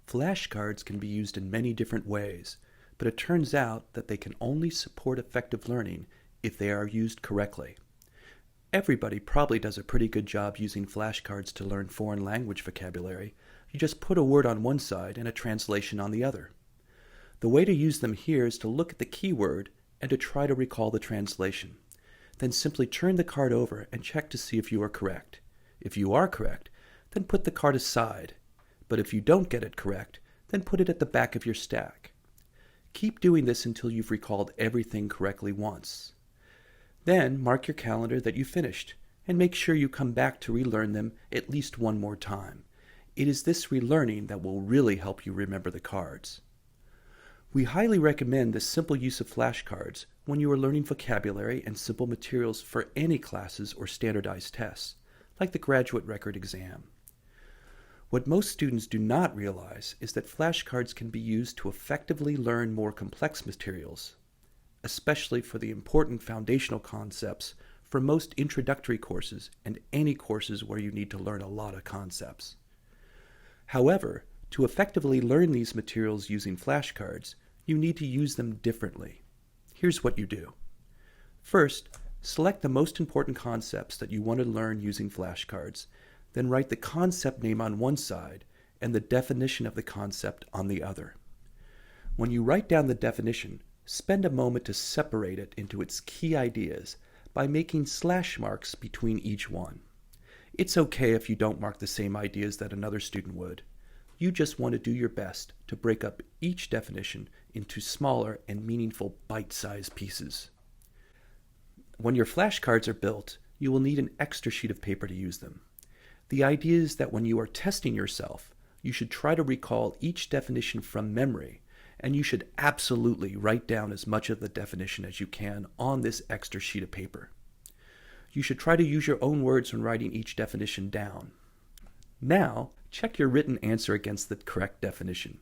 Flashcards can be used in many different ways, but it turns out that they can only support effective learning if they are used correctly. Everybody probably does a pretty good job using flashcards to learn foreign language vocabulary. You just put a word on one side and a translation on the other. The way to use them here is to look at the keyword and to try to recall the translation. Then simply turn the card over and check to see if you are correct. If you are correct, then put the card aside. But if you don't get it correct, then put it at the back of your stack. Keep doing this until you've recalled everything correctly once. Then mark your calendar that you finished, and make sure you come back to relearn them at least one more time. It is this relearning that will really help you remember the cards. We highly recommend this simple use of flashcards when you are learning vocabulary and simple materials for any classes or standardized tests, like the graduate record exam. What most students do not realize is that flashcards can be used to effectively learn more complex materials, especially for the important foundational concepts for most introductory courses and any courses where you need to learn a lot of concepts. However, to effectively learn these materials using flashcards, you need to use them differently. Here's what you do. First, select the most important concepts that you want to learn using flashcards, then write the concept name on one side and the definition of the concept on the other. When you write down the definition, spend a moment to separate it into its key ideas by making slash marks between each one. It's okay if you don't mark the same ideas that another student would. You just want to do your best to break up each definition into smaller and meaningful bite-sized pieces. When your flashcards are built, you will need an extra sheet of paper to use them. The idea is that when you are testing yourself, you should try to recall each definition from memory, and you should absolutely write down as much of the definition as you can on this extra sheet of paper. You should try to use your own words when writing each definition down. Now, check your written answer against the correct definition.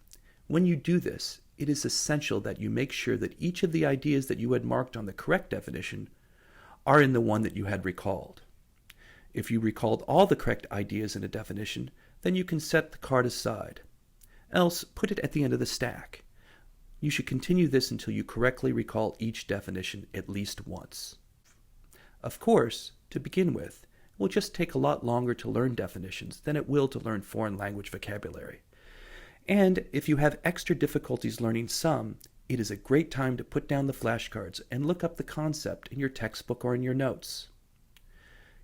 When you do this, it is essential that you make sure that each of the ideas that you had marked on the correct definition are in the one that you had recalled. If you recalled all the correct ideas in a definition, then you can set the card aside. Else, put it at the end of the stack. You should continue this until you correctly recall each definition at least once. Of course, to begin with, it will just take a lot longer to learn definitions than it will to learn foreign language vocabulary. And if you have extra difficulties learning some, it is a great time to put down the flashcards and look up the concept in your textbook or in your notes.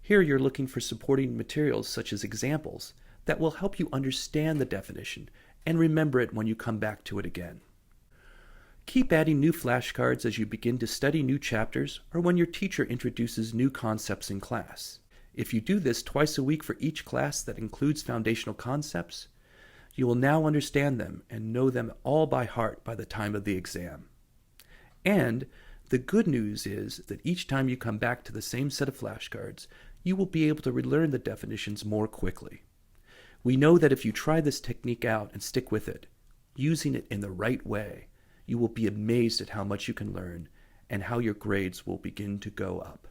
Here you're looking for supporting materials such as examples that will help you understand the definition and remember it when you come back to it again. Keep adding new flashcards as you begin to study new chapters or when your teacher introduces new concepts in class. If you do this twice a week for each class that includes foundational concepts, you will now understand them and know them all by heart by the time of the exam. And the good news is that each time you come back to the same set of flashcards, you will be able to relearn the definitions more quickly. We know that if you try this technique out and stick with it, using it in the right way, you will be amazed at how much you can learn and how your grades will begin to go up.